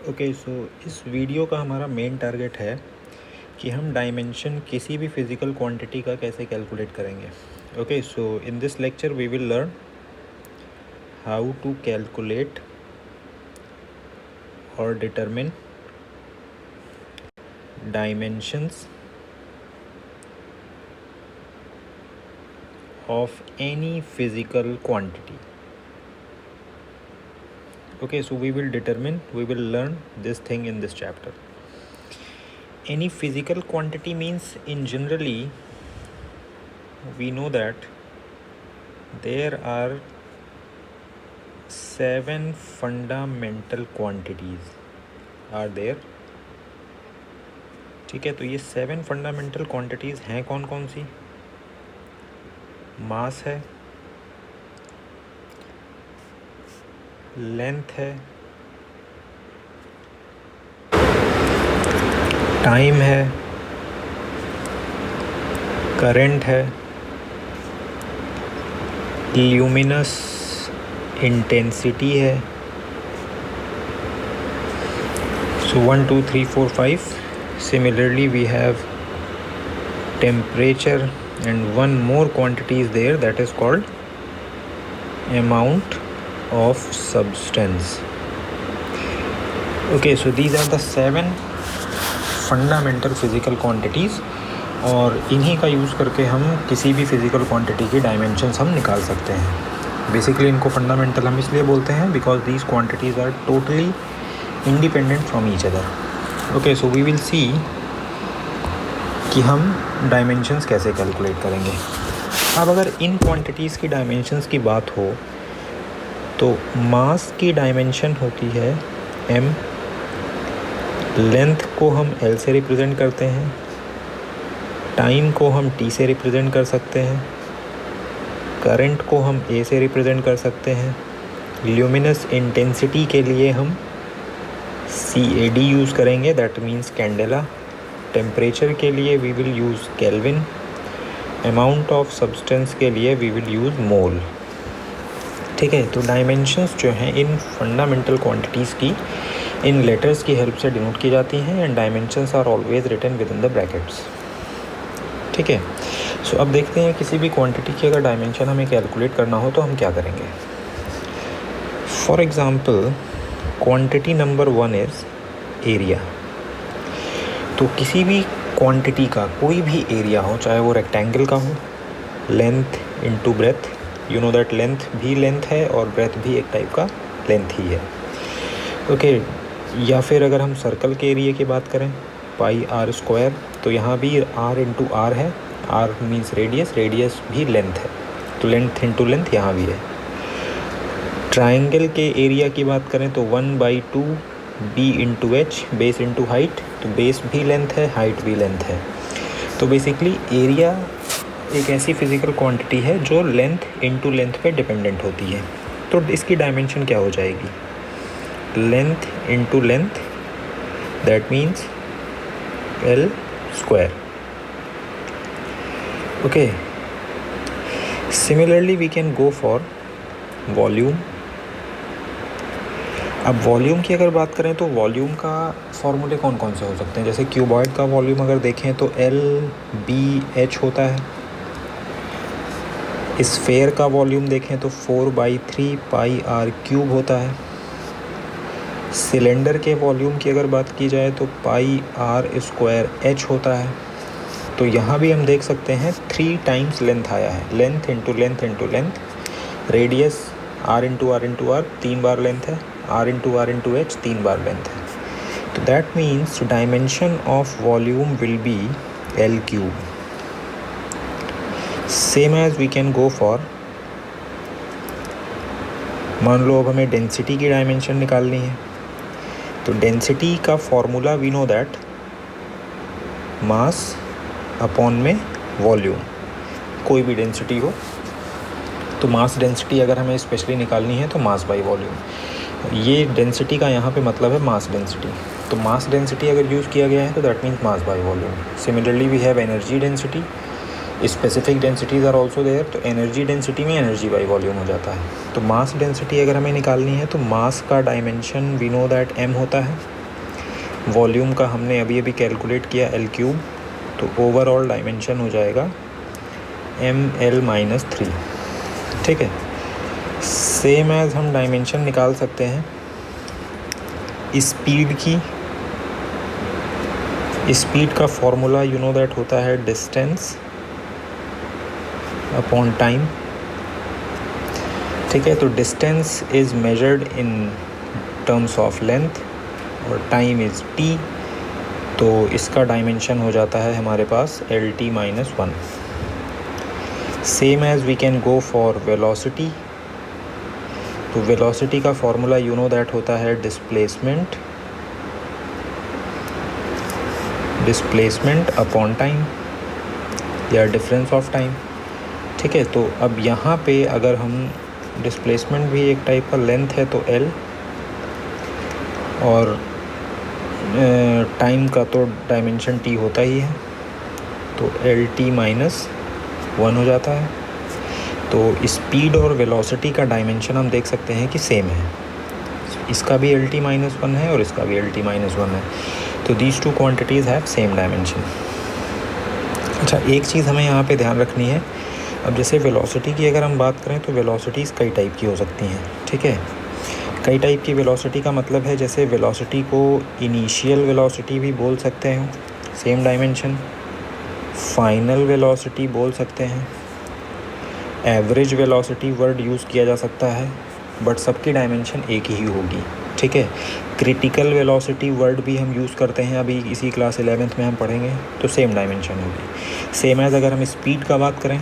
Okay so इस video का हमारा मेन टारगेट है कि हम डायमेंशन किसी भी फिज़िकल क्वांटिटी का कैसे कैलकुलेट करेंगे। Okay so in this lecture we will learn how to calculate और determine dimensions of any physical quantity. Okay, so we will learn this thing in this chapter. Any physical quantity means, in generally we know that there are 7 fundamental quantities are there. ठीक है, तो ये 7 fundamental quantities हैं कौन कौन सी? मास है, length है, time है, करंट है, ल्यूमिनस इंटेंसिटी है। So 1 2 3 4 5. Similarly we have temperature and one more quantity is there, that is called amount of substance. Okay, so these are the 7 fundamental physical quantities और इन्हीं का यूज़ करके हम किसी भी फिज़िकल क्वांटिटी की डायमेंशंस हम निकाल सकते हैं। बेसिकली इनको फंडामेंटल हम इसलिए बोलते हैं because these quantities are totally independent from each other. Okay, so we will see कि हम डायमेंशंस कैसे कैलकुलेट करेंगे। अब अगर इन क्वांटिटीज़ की डायमेंशंस की बात हो तो मास की डायमेंशन होती है m, लेंथ को हम l से रिप्रेजेंट करते हैं, टाइम को हम t से रिप्रेजेंट कर सकते हैं, करंट को हम a से रिप्रेजेंट कर सकते हैं, ल्यूमिनस इंटेंसिटी के लिए हम CAD यूज़ करेंगे, दैट मीन्स कैंडेला। टेम्परेचर के लिए we will use kelvin. Amount of substance के लिए वी विल यूज़ मोल। ठीक है, तो डायमेंशंस जो हैं इन फंडामेंटल क्वांटिटीज़ की इन लेटर्स की हेल्प से डिनोट की जाती हैं and dimensions are always written within the brackets. ठीक है, सो अब देखते हैं किसी भी क्वांटिटी की अगर डायमेंशन हमें कैलकुलेट करना हो तो हम क्या करेंगे। For example quantity number 1 is area. तो किसी भी क्वांटिटी का कोई भी एरिया हो, चाहे वो रेक्टेंगल का हो, length into breadth, you know that length भी लेंथ है और ब्रेथ भी एक टाइप का लेंथ ही है। ओके, या फिर अगर हम सर्कल के एरिया की बात करें पाई आर स्क्वायर, तो यहाँ भी r इंटू आर है, r मीन्स रेडियस, रेडियस भी लेंथ है, तो लेंथ इंटू लेंथ यहाँ भी है। ट्राइंगल के एरिया की बात करें तो 1/2 b into H, base into height, तो बेस भी लेंथ है, हाइट भी लेंथ है। तो बेसिकली एरिया एक ऐसी फिज़िकल क्वांटिटी है जो लेंथ इंटू लेंथ पे डिपेंडेंट होती है। तो इसकी डायमेंशन क्या हो जाएगी? Length into length, that means l square. Okay, similarly we can go for volume. अब वॉल्यूम की अगर बात करें तो वॉल्यूम का फॉर्मूले कौन कौन से हो सकते हैं। जैसे क्यूबॉइड का वॉल्यूम अगर देखें तो LBH होता है। स्फेयर का वॉल्यूम देखें तो 4/3 पाई आर क्यूब होता है। सिलेंडर के वॉल्यूम की अगर बात की जाए तो पाई आर स्क्वायर एच होता है। तो यहाँ भी हम देख सकते हैं 3 टाइम्स लेंथ आया है, length into length into length. Radius r into r into r 3 बार लेंथ है, r इंटू एच 3 बार लेंथ है। तो that means dimension of volume will be L cube. Same as we can go for, मान लो अब हमें density की डायमेंशन निकालनी है, तो डेंसिटी का formula we know that mass upon में वॉल्यूम। कोई भी डेंसिटी हो तो मास डेंसिटी अगर हमें स्पेशली निकालनी है तो मास बाई वॉल्यूम। ये डेंसिटी का यहाँ पे मतलब है मास डेंसिटी। तो मास डेंसिटी अगर यूज़ किया गया है तो that means mass by volume. Similarly we have energy density, specific densities are also there, तो एनर्जी डेंसिटी में एनर्जी बाई वॉल्यूम हो जाता है। तो मास डेंसिटी अगर हमें निकालनी है तो मास का dimension we know that m होता है, वॉल्यूम का हमने अभी अभी कैलकुलेट किया L3, तो ओवरऑल डायमेंशन हो जाएगा ML-3। ठीक है, सेम एज हम डायमेंशन निकाल सकते हैं स्पीड की। स्पीड का फॉर्मूला यू नो दैट होता है डिस्टेंस अपॉन टाइम। ठीक है, तो distance is measured in terms of length और टाइम इज़ t, तो इसका डायमेंशन हो जाता है हमारे पास LT-1। Same as we can go for velocity. तो वेलोसिटी का फॉर्मूला यू नो दैट होता है डिस्प्लेसमेंट अपॉन टाइम या डिफरेंस ऑफ टाइम। ठीक है, तो अब यहाँ पे अगर हम डिस्प्लेसमेंट भी एक टाइप का लेंथ है तो L, और टाइम का तो डायमेंशन t होता ही है, तो LT-1 हो जाता है। तो स्पीड और वेलोसिटी का डायमेंशन हम देख सकते हैं कि सेम है, इसका भी LT-1 है और इसका भी LT-1 है, तो these two quantities have same dimension. अच्छा, एक चीज़ हमें यहाँ पे ध्यान रखनी है। अब जैसे वेलोसिटी की अगर हम बात करें तो वेलोसिटीज़ कई टाइप की हो सकती हैं। ठीक है, कई टाइप की वेलोसिटी का मतलब है जैसे वेलोसिटी को इनिशियल वेलोसिटी भी बोल सकते हैं, सेम डायमेंशन, फाइनल वेलोसिटी बोल सकते हैं, एवरेज वेलोसिटी वर्ड यूज़ किया जा सकता है, बट सबकी डायमेंशन एक ही होगी। ठीक है, क्रिटिकल वेलोसिटी वर्ड भी हम यूज़ करते हैं, अभी इसी क्लास 11th में हम पढ़ेंगे, तो सेम डायमेंशन होगी। सेम एज अगर हम स्पीड का बात करें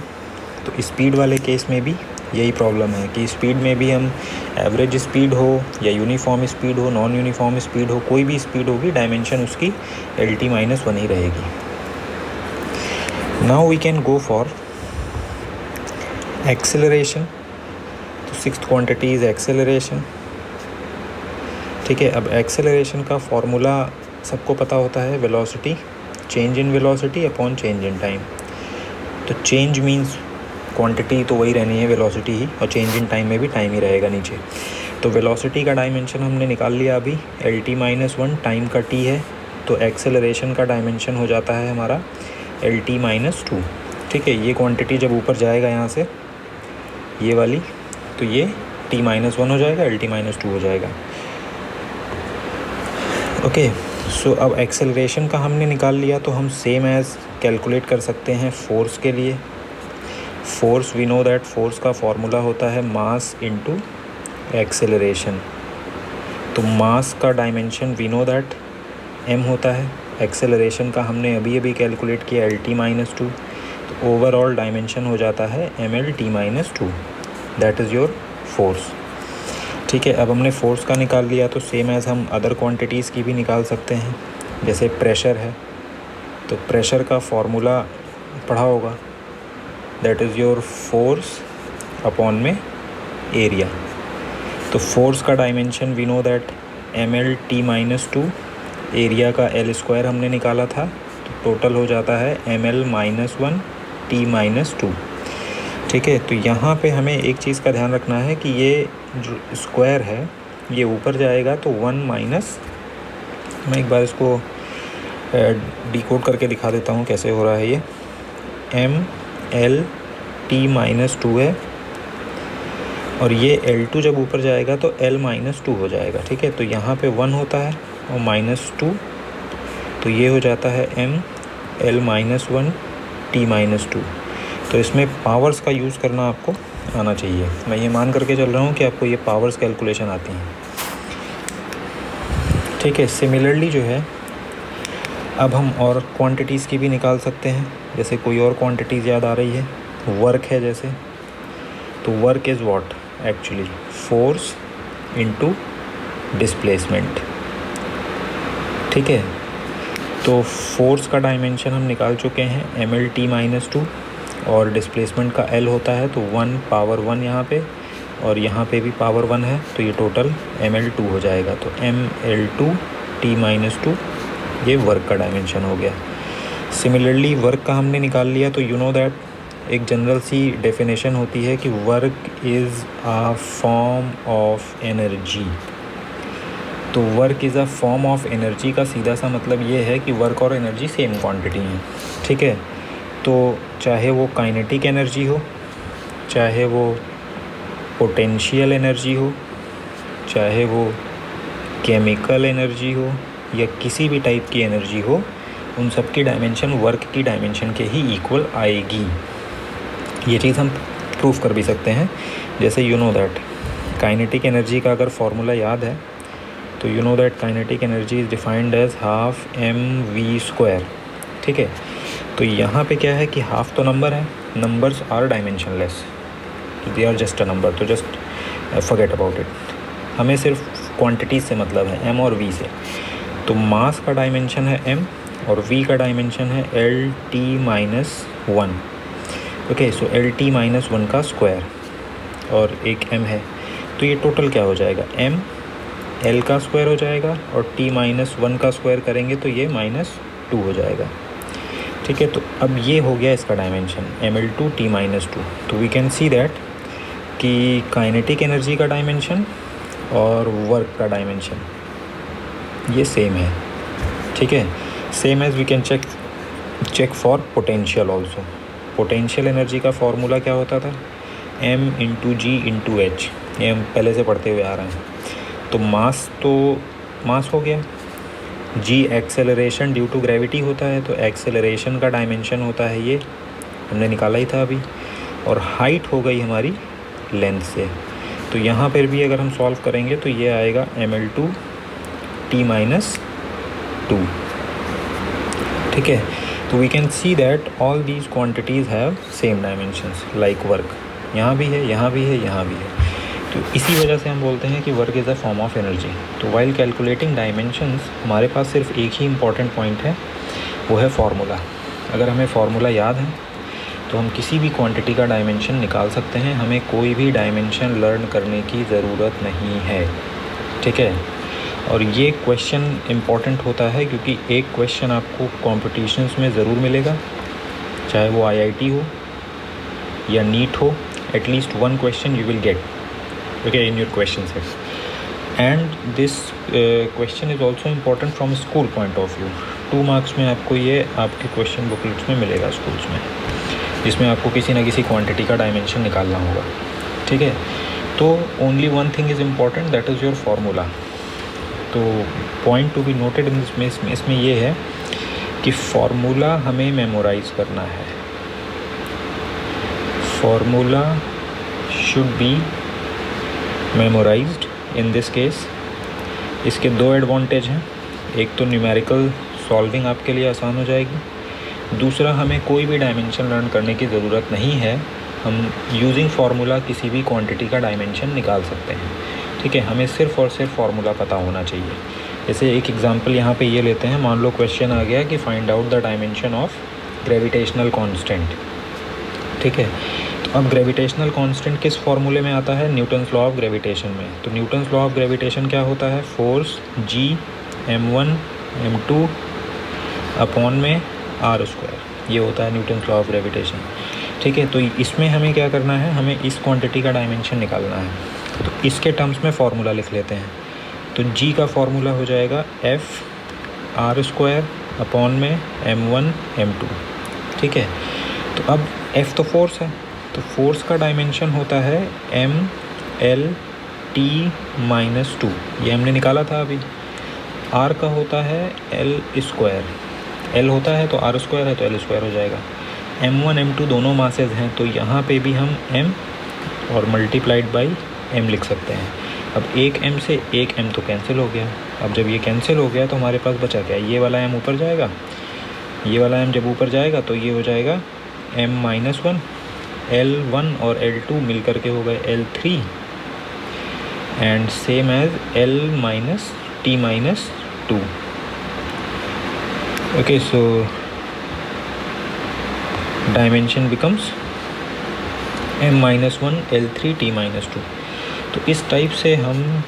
तो स्पीड वाले केस में भी यही प्रॉब्लम है कि स्पीड में भी हम एवरेज स्पीड हो या यूनिफॉर्म स्पीड हो, नॉन यूनिफॉर्म स्पीड हो, कोई भी स्पीड होगी, डायमेंशन उसकी LT-1 ही रहेगी। Now we can go for acceleration. तो सिक्स्थ क्वांटिटी इज़ एक्सेलरेशन। ठीक है, अब एक्सेलरेशन का फॉर्मूला सबको पता होता है, velocity, change in velocity upon change in time. तो चेंज मीन्स क्वांटिटी तो वही रहनी है, वेलोसिटी ही, और चेंज इन टाइम में भी टाइम ही रहेगा नीचे। तो वेलोसिटी का डायमेंशन हमने निकाल लिया अभी, LT-1, टाइम का t है, तो एक्सेलरेशन का डायमेंशन हो जाता है हमारा LT-2। ठीक है, ये क्वांटिटी जब ऊपर जाएगा यहाँ से, ये वाली, तो ये T-1 हो जाएगा, LT-2 हो जाएगा। ओके, सो अब एक्सेलरेशन का हमने निकाल लिया, तो हम सेम एज कैलकुलेट कर सकते हैं फोर्स के लिए। Force, we know that force का फॉर्मूला होता है मास इनटू एक्सेलरेशन। तो मास का dimension we know that m होता है, एक्सेलरेशन का हमने अभी अभी कैलकुलेट किया LT-2, तो ओवरऑल डायमेंशन हो जाता है ML-T-2, that is your force. ठीक है, अब हमने फोर्स का निकाल लिया, तो सेम एज़ हम अदर क्वांटिटीज़ की भी निकाल सकते हैं। जैसे प्रेशर है, तो प्रेशर का फॉर्मूला पढ़ा होगा, that is your force upon में एरिया। तो फोर्स का dimension we know that ML-T-2, area का L² हमने निकाला था, तो टोटल हो जाता है ML-1 T-2। ठीक है, तो यहाँ पे हमें एक चीज़ का ध्यान रखना है कि ये जो स्क्वायर है ये ऊपर जाएगा, तो 1 माइनस, मैं एक बार इसको डिकोड करके दिखा देता हूँ कैसे हो रहा है ये। ML-T-2 है, और ये L2 जब ऊपर जाएगा तो L-2 हो जाएगा। ठीक है, तो यहाँ पे 1 होता है और -2, तो ये हो जाता है ML-1 T-2। तो इसमें पावर्स का यूज़ करना आपको आना चाहिए। मैं ये मान करके चल रहा हूँ कि आपको ये पावर्स कैलकुलेशन आती हैं। ठीक है, सिमिलरली जो है अब हम और क्वांटिटीज़ की भी निकाल सकते हैं। जैसे कोई और क्वांटिटीज़ याद आ रही है, वर्क है जैसे, तो work is what actually force into displacement. ठीक है, तो फोर्स का डायमेंशन हम निकाल चुके हैं ML-T-2, और डिस्प्लेसमेंट का L होता है, तो 1 पावर 1 यहाँ पे, और यहाँ पे भी पावर 1 है, तो ये टोटल ML2 हो जाएगा। तो ML2T-2 ये वर्क का डायमेंशन हो गया। सिमिलरली वर्क का हमने निकाल लिया, तो यू नो दैट एक जनरल सी डेफिनेशन होती है कि work is a form of energy. तो work is a form of energy का सीधा सा मतलब ये है कि वर्क और एनर्जी सेम क्वांटिटी हैं, ठीक है। तो चाहे वो काइनेटिक एनर्जी हो, चाहे वो पोटेंशियल एनर्जी हो, चाहे वो केमिकल एनर्जी हो या किसी भी टाइप की एनर्जी हो, उन सब की डायमेंशन वर्क की डायमेंशन के ही इक्वल आएगी। ये चीज़ हम प्रूफ कर भी सकते हैं। जैसे you know that kinetic energy का अगर फॉर्मूला याद है तो you know that kinetic energy is defined as half mv², ठीक है। तो यहाँ पे क्या है कि हाफ तो नंबर है, numbers are dimensionless, they are just a number, तो जस्ट फॉरगेट अबाउट इट। हमें सिर्फ क्वांटिटीज से मतलब है, m और v से। तो मास का डायमेंशन है m और v का डायमेंशन है Lt-1, ओके। सो Lt-1 का स्क्वायर और एक m है, तो ये टोटल क्या हो जाएगा, m l का स्क्वायर हो जाएगा और T-1 का स्क्वायर करेंगे तो ये -2 हो जाएगा, ठीक है। तो अब ये हो गया इसका डायमेंशन ml2 T-2। तो वी कैन सी दैट कि काइनेटिक एनर्जी का डायमेंशन और वर्क का डायमेंशन ये सेम है, ठीक है। Same as we can check for potential also. Potential energy का फॉर्मूला क्या होता था, m × g × h, ये हम पहले से पढ़ते हुए आ रहे हैं। तो मास हो गया, g acceleration due to gravity होता है, तो एक्सेलरेशन का डायमेंशन होता है ये, हमने निकाला ही था अभी। और हाइट हो गई हमारी लेंथ से, तो यहाँ पर भी अगर हम सॉल्व करेंगे तो ये आएगा ml2 T-2, ठीक है। तो we can see that all these quantities have same dimensions like work, यहाँ भी है, यहाँ भी है, यहाँ भी है। तो इसी वजह से हम बोलते हैं कि work is a form of energy. तो वाइल कैलकुलेटिंग डायमेंशंस हमारे पास सिर्फ एक ही इम्पॉर्टेंट पॉइंट है, वो है फार्मूला। अगर हमें फार्मूला याद है तो हम किसी भी क्वांटिटी का डायमेंशन निकाल सकते हैं, हमें कोई भी डायमेंशन लर्न करने की ज़रूरत नहीं है, ठीक है। और ये क्वेश्चन इम्पॉर्टेंट होता है क्योंकि एक क्वेश्चन आपको कॉम्पिटिशन्स में ज़रूर मिलेगा, चाहे वो IIT हो या नीट हो, at least one question you will get, okay, in your question set. And this question is also important from school point of view. 2 marks में आपको ये आपके क्वेश्चन बुकलेट्स में मिलेगा स्कूल्स में, जिसमें आपको किसी न किसी क्वांटिटी का डायमेंशन निकालना होगा, ठीक है। तो only one thing is important, that is your formula. तो point to be noted in इसमें ये है कि फार्मूला हमें मेमोराइज करना है। Formula should be memorized in this case. इसके 2 एडवांटेज हैं, एक तो न्यूमेरिकल सॉल्विंग आपके लिए आसान हो जाएगी, दूसरा हमें कोई भी डायमेंशन लर्न करने की ज़रूरत नहीं है, हम यूजिंग फार्मूला किसी भी क्वांटिटी का डायमेंशन निकाल सकते हैं, ठीक है। हमें सिर्फ़ और सिर्फ फार्मूला पता होना चाहिए। जैसे एक एग्जांपल यहाँ पे ये लेते हैं, मान लो क्वेश्चन आ गया कि find out the dimension of gravitational constant, ठीक है। तो अब ग्रेविटेशनल कांस्टेंट किस फार्मूले में आता है, न्यूटन्स लॉ ऑफ ग्रेविटेशन में। तो न्यूटन्स लॉ ऑफ ग्रेविटेशन क्या होता है, force G m1 m2 upon में r², ये होता है न्यूटन्स लॉ ऑफ ग्रेविटेशन, ठीक है। तो इसमें हमें क्या करना है, हमें इस क्वांटिटी का डायमेंशन निकालना है, तो इसके टर्म्स में फार्मूला लिख लेते हैं। तो G का फार्मूला हो जाएगा F r² अपॉन में m1 m2, ठीक है। तो अब F तो फोर्स है, तो फोर्स का डायमेंशन होता है mL/T-2, ये हमने निकाला था अभी। R का होता है L², L होता है तो r² है तो L² हो जाएगा। m1 m2 दोनों मासेज हैं, तो यहाँ पे भी हम m और मल्टीप्लाइड बाई m लिख सकते हैं। अब एक m से एक m तो कैंसिल हो गया। अब जब ये कैंसिल हो गया तो हमारे पास बचा क्या, ये वाला m ऊपर जाएगा, ये वाला m जब ऊपर जाएगा तो ये हो जाएगा m-1, L1 और L2 मिल करके हो गए L3 and same as L-T-2। Okay, so dimension becomes m-1 L3 T-2। तो इस टाइप से हम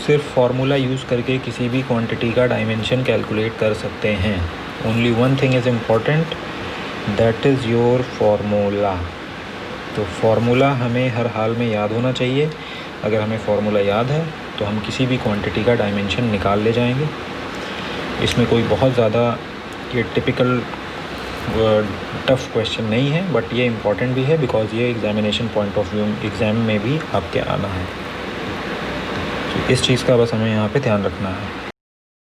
सिर्फ फार्मूला यूज़ करके किसी भी क्वांटिटी का डायमेंशन कैलकुलेट कर सकते हैं। Only one thing is important, that is your formula. तो फार्मूला हमें हर हाल में याद होना चाहिए। अगर हमें फार्मूला याद है तो हम किसी भी क्वांटिटी का डायमेंशन निकाल ले जाएंगे। इसमें कोई बहुत ज़्यादा ये टिपिकल टफ़ क्वेश्चन नहीं है, बट ये इम्पॉर्टेंट भी है बिकॉज़ ये examination point of view exam में भी आपके आना है। तो इस चीज़ का बस हमें यहाँ पे ध्यान रखना है।